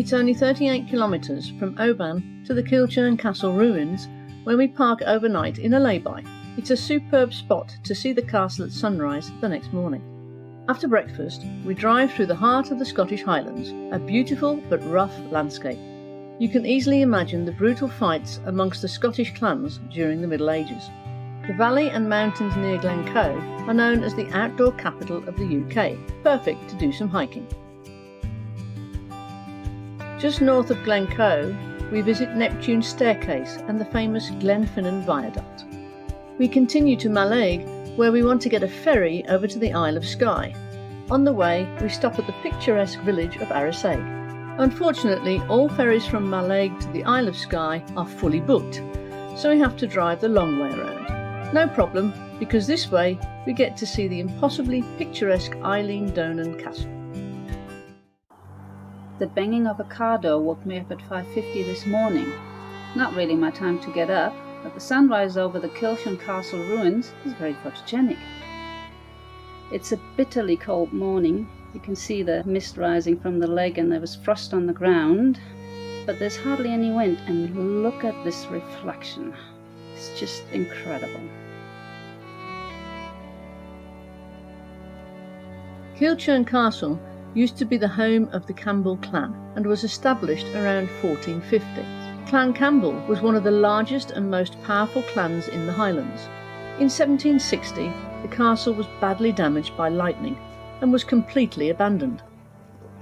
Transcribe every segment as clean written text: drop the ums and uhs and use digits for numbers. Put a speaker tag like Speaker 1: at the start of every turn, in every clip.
Speaker 1: It's only 38 kilometres from Oban to the Kilchurn Castle ruins, where we park overnight in a lay-by. It's a superb spot to see the castle at sunrise the next morning. After breakfast, we drive through the heart of the Scottish Highlands, a beautiful but rough landscape. You can easily imagine the brutal fights amongst the Scottish clans during the Middle Ages. The valley and mountains near Glencoe are known as the outdoor capital of the UK, perfect to do some hiking. Just north of Glencoe, we visit Neptune's staircase and the famous Glenfinnan Viaduct. We continue to Mallaig, where we want to get a ferry over to the Isle of Skye. On the way, we stop at the picturesque village of Mallaig. Unfortunately, all ferries from Mallaig to the Isle of Skye are fully booked, so we have to drive the long way around. No problem, because this way we get to see the impossibly picturesque Eilean Donan Castle.
Speaker 2: The banging of a car door woke me up at 5:50 this morning. Not really my time to get up, but the sunrise over the Kilchurn Castle ruins is very photogenic. It's a bitterly cold morning. You can see the mist rising from the lake and there was frost on the ground, but there's hardly any wind, and look at this reflection. It's just incredible.
Speaker 1: Kilchurn Castle used to be the home of the Campbell clan and was established around 1450. Clan Campbell was one of the largest and most powerful clans in the Highlands. In 1760, the castle was badly damaged by lightning and was completely abandoned.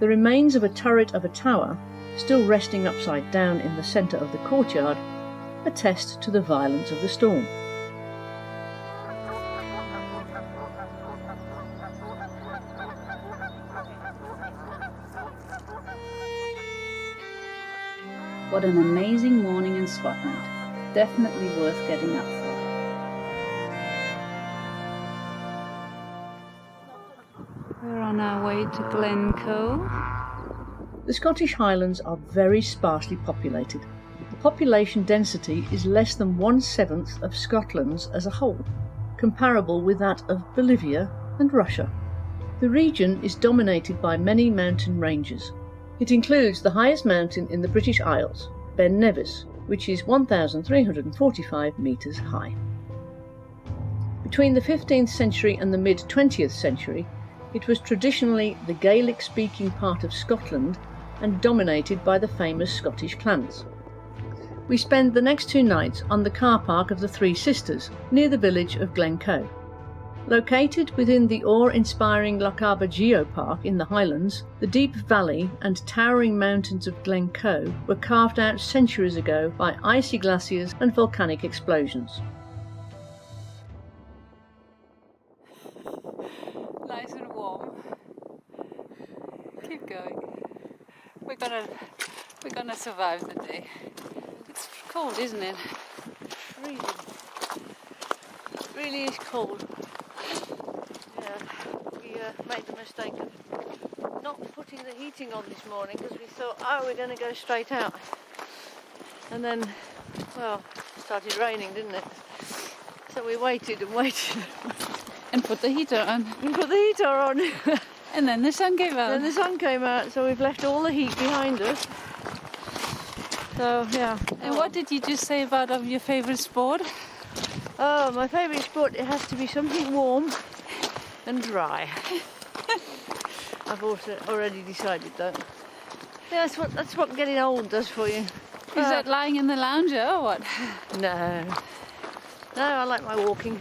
Speaker 1: The remains of a turret of a tower, still resting upside down in the centre of the courtyard, attest to the violence of the storm.
Speaker 2: What an amazing morning in Scotland. Definitely worth getting up for. We're on our way to Glencoe.
Speaker 1: The Scottish Highlands are very sparsely populated. The population density is less than 1/7 of Scotland's as a whole, comparable with that of Bolivia and Russia. The region is dominated by many mountain ranges. It includes the highest mountain in the British Isles, Ben Nevis, which is 1,345 metres high. Between the 15th century and the mid-20th century, it was traditionally the Gaelic-speaking part of Scotland and dominated by the famous Scottish clans. We spend the next 2 nights on the car park of the Three Sisters, near the village of Glencoe. Located within the awe-inspiring Lochaber Geopark in the Highlands, the deep valley and towering mountains of Glencoe were carved out centuries ago by icy glaciers and volcanic explosions.
Speaker 2: Nice and warm. Keep going. We're gonna survive the day. It's cold, isn't it?
Speaker 1: Freezing. It really is cold. We made the mistake of not putting the heating on this morning because we thought, we're going to go straight out. And then, well, it started raining, didn't it? So we waited and waited.
Speaker 2: And put the heater on.
Speaker 1: And put the heater on.
Speaker 2: And then the sun came out.
Speaker 1: Then the sun came out, so we've left all the heat behind us. So, yeah.
Speaker 2: And what did you just say about your favourite sport?
Speaker 1: Oh, my favourite sport, it has to be something warm and dry. I've also already decided that. Yeah, that's what getting old does for you.
Speaker 2: Is that lying in the lounger or what?
Speaker 1: No, I like my walking.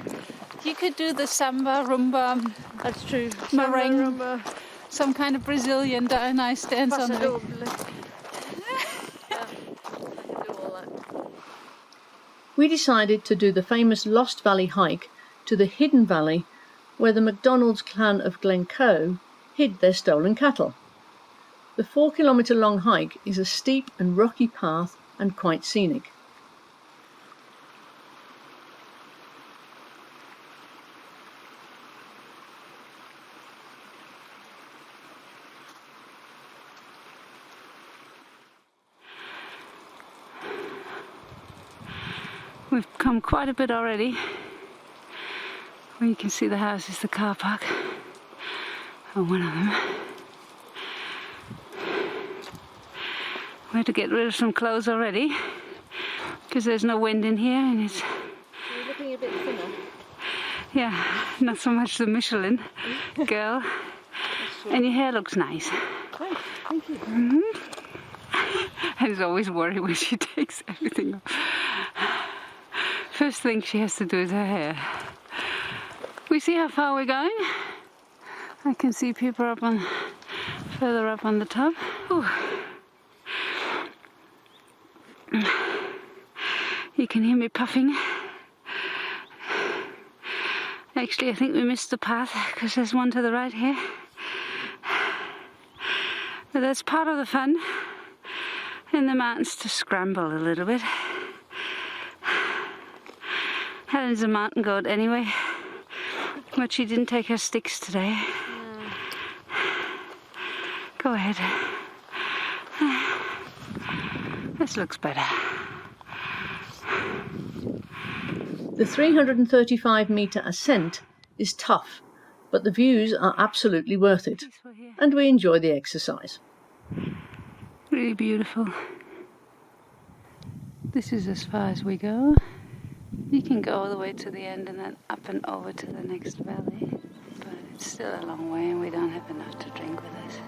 Speaker 2: You could do the samba, rumba.
Speaker 1: That's true.
Speaker 2: Meringue,
Speaker 1: rumba,
Speaker 2: some kind of Brazilian nice dance on it.
Speaker 1: Yeah, I can do all that. We decided to do the famous Lost Valley hike to the hidden valley where the MacDonald's clan of Glencoe hid their stolen cattle. The 4-kilometre long hike is a steep and rocky path and quite scenic.
Speaker 2: We've come quite a bit already. Where you can see the house is the car park. Oh, one of them. We had to get rid of some clothes already because there's no wind in here and it's...
Speaker 1: You're looking a bit thinner.
Speaker 2: Yeah, not so much the Michelin girl. And your hair looks nice.
Speaker 1: Great, thank you.
Speaker 2: I was always worried when she takes everything off. First thing she has to do is her hair. We see how far we're going. I can see people up on, further up on the top. Ooh. You can hear me puffing. Actually, I think we missed the path because there's one to the right here. But that's part of the fun in the mountains, to scramble a little bit. Helen's a mountain goat anyway, but she didn't take her sticks today.
Speaker 1: No.
Speaker 2: Go ahead. This looks better.
Speaker 1: The 335-metre ascent is tough, but the views are absolutely worth it, and we enjoy the exercise.
Speaker 2: Really beautiful. This is as far as we go. You can go all the way to the end and then up and over to the next valley, but it's still a long way and we don't have enough to drink with us.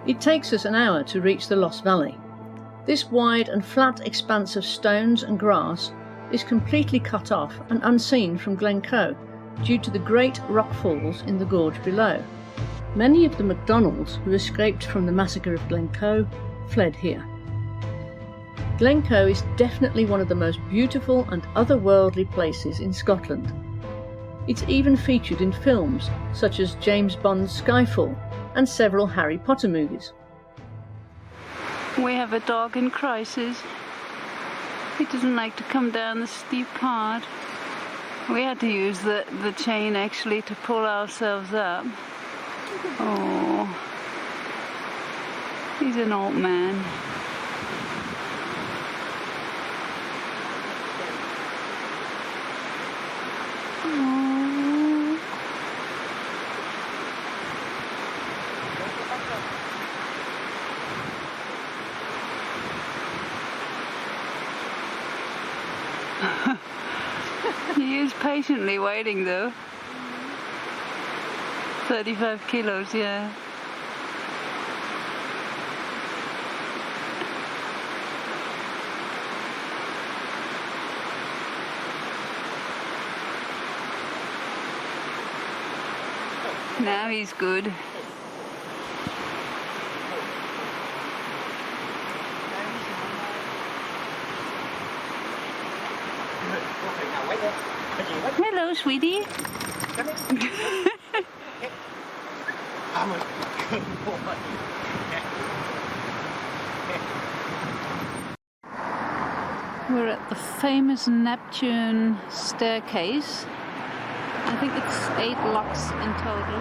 Speaker 1: It takes us an hour to reach the Lost Valley. This wide and flat expanse of stones and grass is completely cut off and unseen from Glencoe due to the great rock falls in the gorge below. Many of the MacDonalds who escaped from the massacre of Glencoe fled here. Glencoe is definitely one of the most beautiful and otherworldly places in Scotland. It's even featured in films such as James Bond's Skyfall and several Harry Potter movies.
Speaker 2: We have a dog in crisis. He doesn't like to come down the steep part. We had to use the chain actually to pull ourselves up. Oh, he's an old man. Oh. He is patiently waiting though. 35 kilos, yeah. Now he's good. Hello, sweetie. We're at the famous Neptune staircase. I think it's 8 locks in total.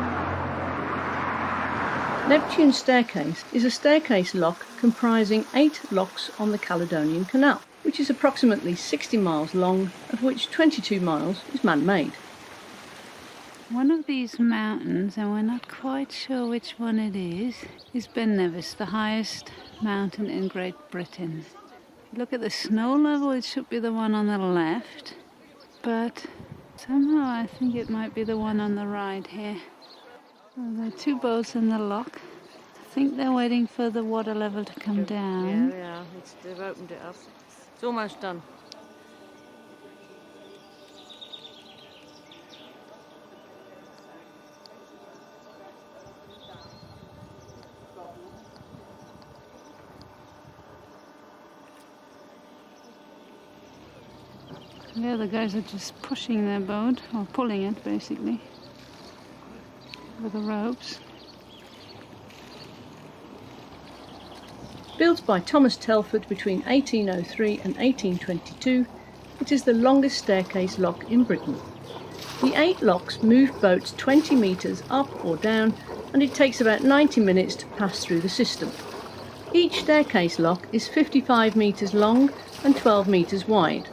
Speaker 1: Neptune staircase is a staircase lock comprising 8 locks on the Caledonia Canal, which is approximately 60 miles long, of which 22 miles is man-made.
Speaker 2: One of these mountains, and we're not quite sure which one it is Ben Nevis, the highest mountain in Great Britain. Look at the snow level, it should be the one on the left, but somehow I think it might be the one on the right here. Well, there are 2 boats in the lock. I think they're waiting for the water level to come down.
Speaker 1: Yeah, they are. They've opened it up. It's almost done.
Speaker 2: The other guys are just pushing their boat, or pulling it basically, with the ropes.
Speaker 1: Built by Thomas Telford between 1803 and 1822, it is the longest staircase lock in Britain. The 8 locks move boats 20 metres up or down, and it takes about 90 minutes to pass through the system. Each staircase lock is 55 metres long and 12 metres wide.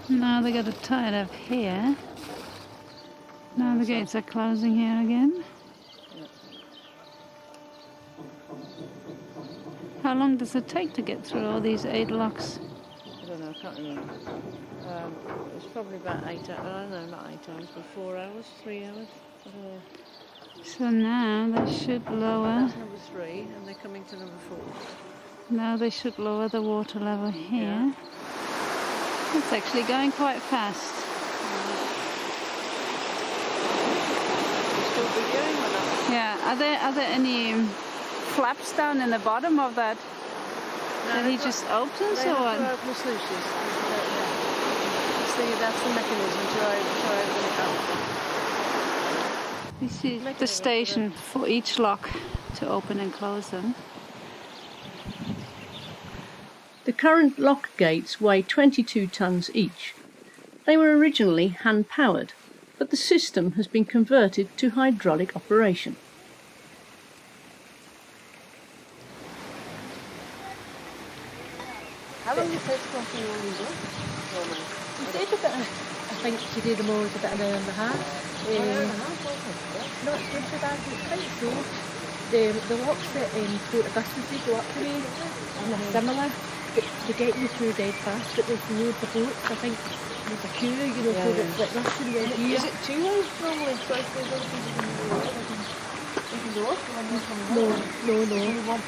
Speaker 2: Now they got it tied up here. Now the gates are closing here again. long does it take to get through all these 8 locks?
Speaker 1: I don't know, I can't remember. It's probably about 8 hours. I don't know, not 8 hours, but 4 hours, 3 hours. I don't know.
Speaker 2: So now they should lower.
Speaker 1: That's number 3, and they're coming to number 4.
Speaker 2: Now they should lower the water level here. It's actually going quite fast.
Speaker 1: Still be going or not?
Speaker 2: Yeah. Are there any flaps down in the bottom of that?
Speaker 1: No,
Speaker 2: That he just opens
Speaker 1: they
Speaker 2: or
Speaker 1: have
Speaker 2: what?
Speaker 1: to open the sluices. That's the mechanism to open it up.
Speaker 2: This is the station for each lock to open and close them.
Speaker 1: The current lock gates weigh 22 tonnes each. They were originally hand-powered, but the system has been converted to hydraulic operation.
Speaker 3: How long does it take to go through all these ones? It takes a bit, I think, to do them all is about an hour and a half. No, it's good for that, it's quite slow. The locks that Port Augustus go up the way are similar, but they get you through dead fast, but there's loads of boats, I think there's a queue, you know, so it's like rushing you in here.
Speaker 1: Is it 2 hours normally?
Speaker 3: No.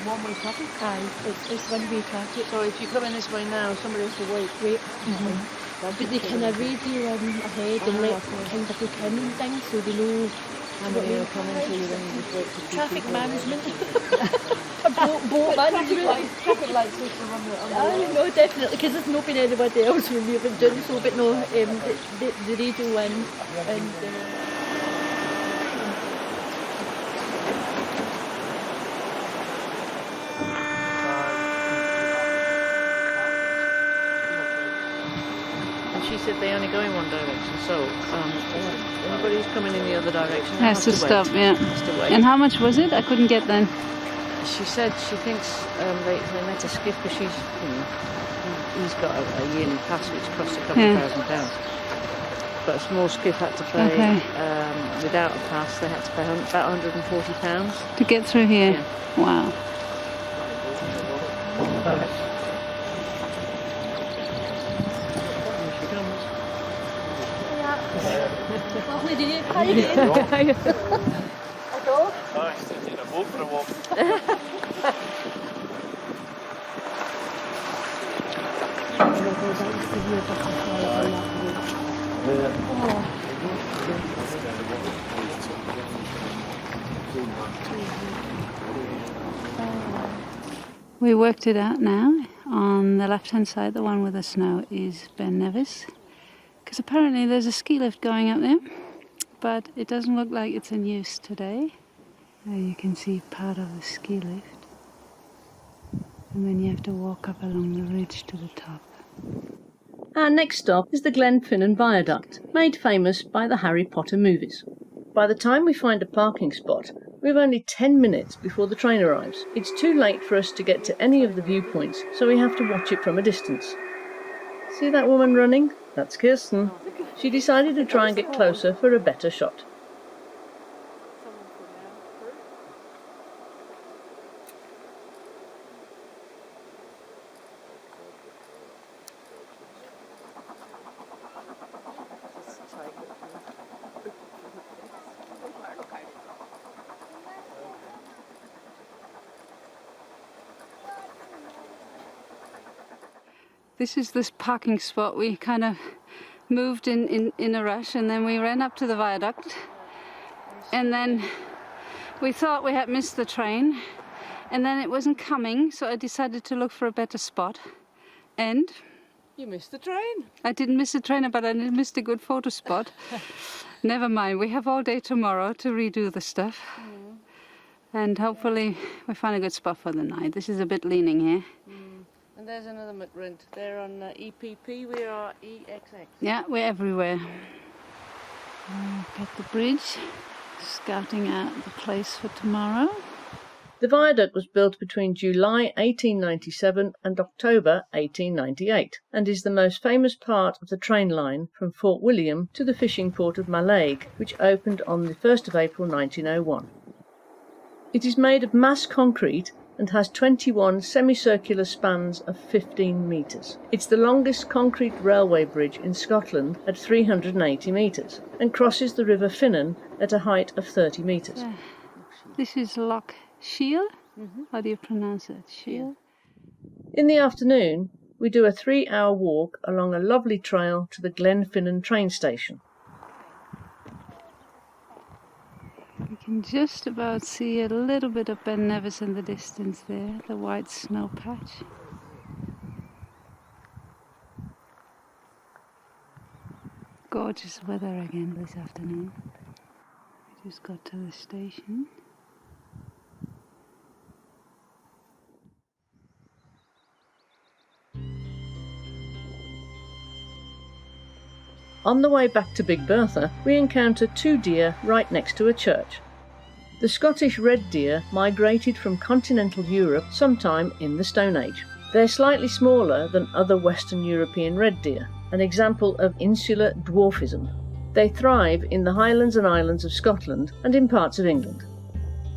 Speaker 3: One-way traffic? Aye, it's one-way traffic.
Speaker 1: So if you come in this way now, somebody else will wait.
Speaker 3: But they kind of radio ahead and let kind of book in and things, so they know
Speaker 1: How many are coming to you, then you just wait for 2
Speaker 3: traffic
Speaker 1: people.
Speaker 3: management. boat management.
Speaker 1: Traffic lights on the
Speaker 3: No, definitely, because there's not been anybody else when we've been doing so, but no, the radio in and...
Speaker 1: She said they only go in one direction, so anybody who's coming in the other direction
Speaker 2: Has to stop, yeah.
Speaker 1: Has to wait.
Speaker 2: And how much was it? I couldn't get that.
Speaker 1: She said she thinks they met a skip because he's got a yearly pass which costs a couple of £1,000. But a small skip had to pay, without a pass, they had to pay about £140.
Speaker 2: To get through here?
Speaker 1: Yeah.
Speaker 2: Wow.
Speaker 3: Lovely day. How you doing? Hello.
Speaker 4: Hi, sitting in a boat for a walk.
Speaker 2: We worked it out now. On the left-hand side, the one with the snow is Ben Nevis. Because apparently there's a ski lift going up there, but it doesn't look like it's in use today. There you can see part of the ski lift. And then you have to walk up along the ridge to the top.
Speaker 1: Our next stop is the Glenfinnan Viaduct, made famous by the Harry Potter movies. By the time we find a parking spot, we have only 10 minutes before the train arrives. It's too late for us to get to any of the viewpoints, so we have to watch it from a distance. See that woman running? That's Kirsten. She decided to try and get closer for a better shot.
Speaker 2: This is this parking spot. We kind of moved in a rush, and then we ran up to the viaduct, and then we thought we had missed the train, and then it wasn't coming, so I decided to look for a better spot. And
Speaker 1: You missed the train.
Speaker 2: I didn't miss the train, but I missed a good photo spot. Never mind, we have all day tomorrow to redo the stuff. And hopefully we find a good spot for the night. This is a bit leaning here.
Speaker 1: And there's another McRent. They're on EPP, we are EXX.
Speaker 2: Yeah, we're everywhere. Look at the bridge, scouting out the place for tomorrow.
Speaker 1: The viaduct was built between July 1897 and October 1898 and is the most famous part of the train line from Fort William to the fishing port of Mallaig, which opened on the 1st of April 1901. It is made of mass concrete and has 21 semicircular spans of 15 metres. It's the longest concrete railway bridge in Scotland at 380 metres and crosses the River Finnan at a height of 30 metres.
Speaker 2: This is Loch Shiel? How do you pronounce it? Shiel?
Speaker 1: In the afternoon, we do a 3-hour walk along a lovely trail to the Glenfinnan train station.
Speaker 2: You can just about see a little bit of Ben Nevis in the distance there, the white snow patch. Gorgeous weather again this afternoon. We just got to the station.
Speaker 1: On the way back to Big Bertha, we encounter 2 deer right next to a church. The Scottish red deer migrated from continental Europe sometime in the Stone Age. They're slightly smaller than other Western European red deer, an example of insular dwarfism. They thrive in the Highlands and Islands of Scotland and in parts of England.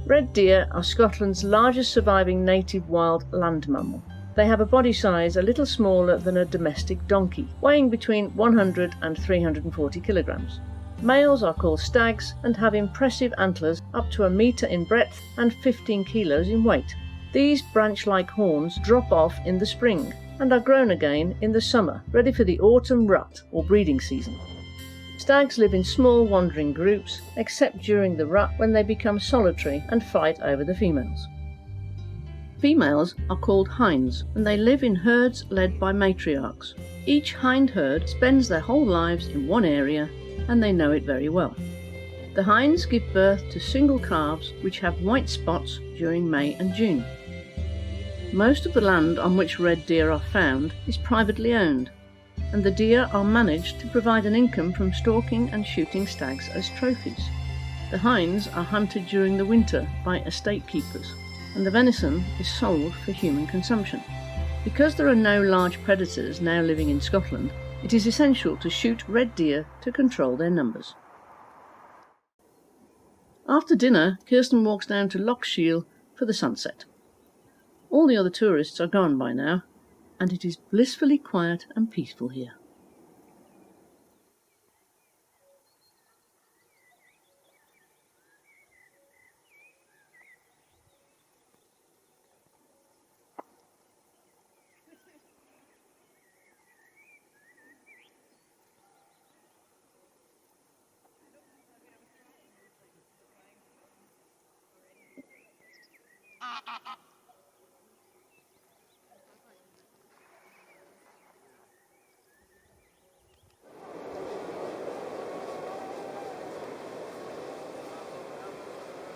Speaker 1: Red deer are Scotland's largest surviving native wild land mammal. They have a body size a little smaller than a domestic donkey, weighing between 100 and 340 kilograms. Males are called stags and have impressive antlers up to 1 metre in breadth and 15 kilos in weight. These branch-like horns drop off in the spring and are grown again in the summer, ready for the autumn rut or breeding season. Stags live in small wandering groups, except during the rut when they become solitary and fight over the females. Females are called hinds, and they live in herds led by matriarchs. Each hind herd spends their whole lives in one area, and they know it very well. The hinds give birth to single calves which have white spots during May and June. Most of the land on which red deer are found is privately owned, and the deer are managed to provide an income from stalking and shooting stags as trophies. The hinds are hunted during the winter by estate keepers, and the venison is sold for human consumption. Because there are no large predators now living in Scotland, it is essential to shoot red deer to control their numbers. After dinner, Kirsten walks down to Loch Shiel for the sunset. All the other tourists are gone by now, and it is blissfully quiet and peaceful here.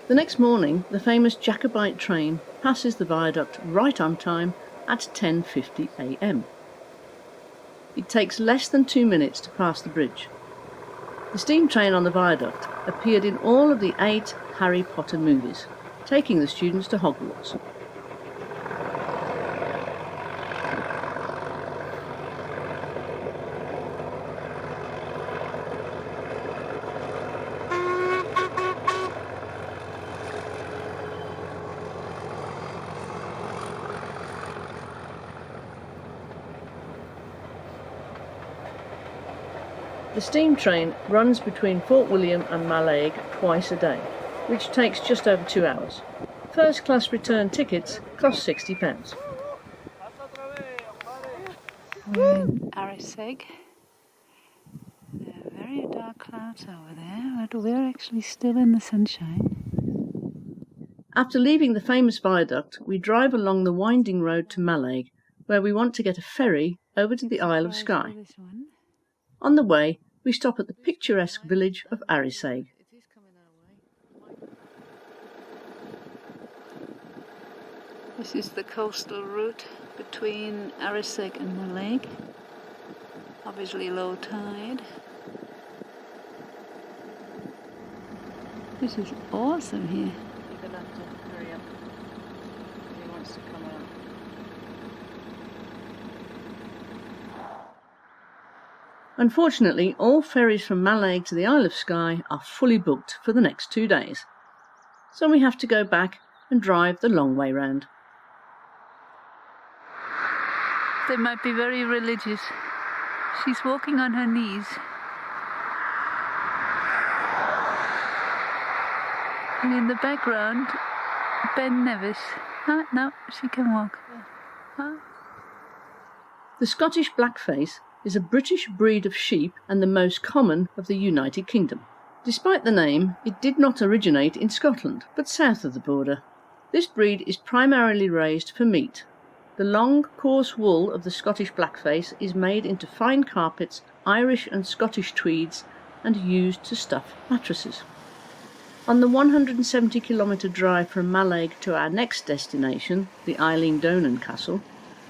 Speaker 1: The next morning, the famous Jacobite train passes the viaduct right on time at 10:50 a.m. It takes less than 2 minutes to pass the bridge. The steam train on the viaduct appeared in all of the 8 Harry Potter movies, taking the students to Hogwarts. The steam train runs between Fort William and Mallaig twice a day, which takes just over 2 hours. First class return tickets cost £60.
Speaker 2: We're in Arisaig. There are very dark clouds over there, but we're actually still in the sunshine.
Speaker 1: After leaving the famous viaduct, we drive along the winding road to Mallaig, where we want to get a ferry over to the Isle of Skye. On the way, we stop at the picturesque village of Arisaig.
Speaker 2: This is the coastal route between Arisaig and Mallaig. Obviously low tide. This is awesome here.
Speaker 1: You're gonna have to hurry up. He wants to come out. Unfortunately, all ferries from Mallaig to the Isle of Skye are fully booked for the next 2 days. So we have to go back and drive the long way round.
Speaker 2: They might be very religious. She's walking on her knees. And in the background, Ben Nevis. Ah, no, she can walk. Ah.
Speaker 1: The Scottish blackface is a British breed of sheep and the most common of the United Kingdom. Despite the name, it did not originate in Scotland, but south of the border. This breed is primarily raised for meat. The long, coarse wool of the Scottish blackface is made into fine carpets, Irish and Scottish tweeds, and used to stuff mattresses. On the 170-kilometre drive from Mallaig to our next destination, the Eilean Donan Castle,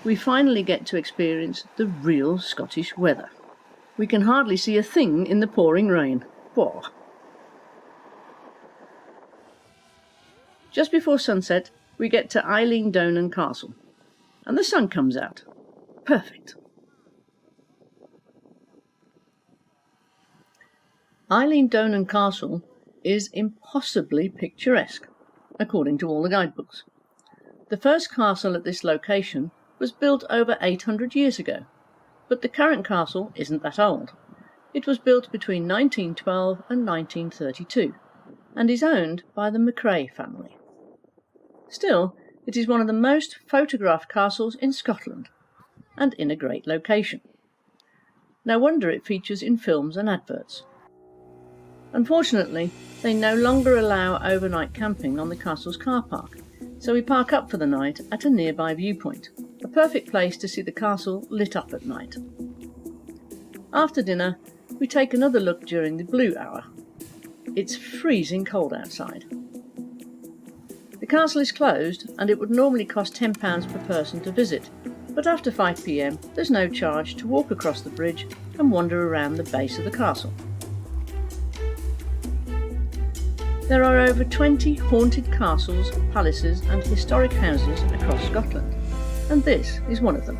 Speaker 1: we finally get to experience the real Scottish weather. We can hardly see a thing in the pouring rain. Whoa. Just before sunset, we get to Eilean Donan Castle, and the sun comes out. Perfect. Eilean Donan Castle is impossibly picturesque, according to all the guidebooks. The first castle at this location was built over 800 years ago, but the current castle isn't that old. It was built between 1912 and 1932, and is owned by the McRae family. Still, it is one of the most photographed castles in Scotland, and in a great location. No wonder it features in films and adverts. Unfortunately, they no longer allow overnight camping on the castle's car park, so we park up for the night at a nearby viewpoint, a perfect place to see the castle lit up at night. After dinner, we take another look during the blue hour. It's freezing cold outside. The castle is closed, and it would normally cost £10 per person to visit, but after 5 p.m. there's no charge to walk across the bridge and wander around the base of the castle. There are over 20 haunted castles, palaces and historic houses across Scotland, and this is one of them.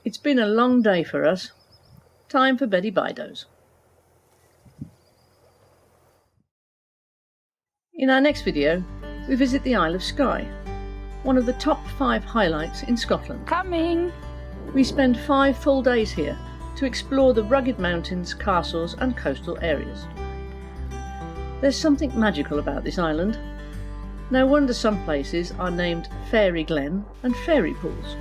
Speaker 1: It's been a long day for us. Time for Betty Bido's. In our next video, we visit the Isle of Skye, one of the top 5 highlights in Scotland.
Speaker 2: Coming!
Speaker 1: We spend 5 full days here to explore the rugged mountains, castles and coastal areas. There's something magical about this island. No wonder some places are named Fairy Glen and Fairy Pools.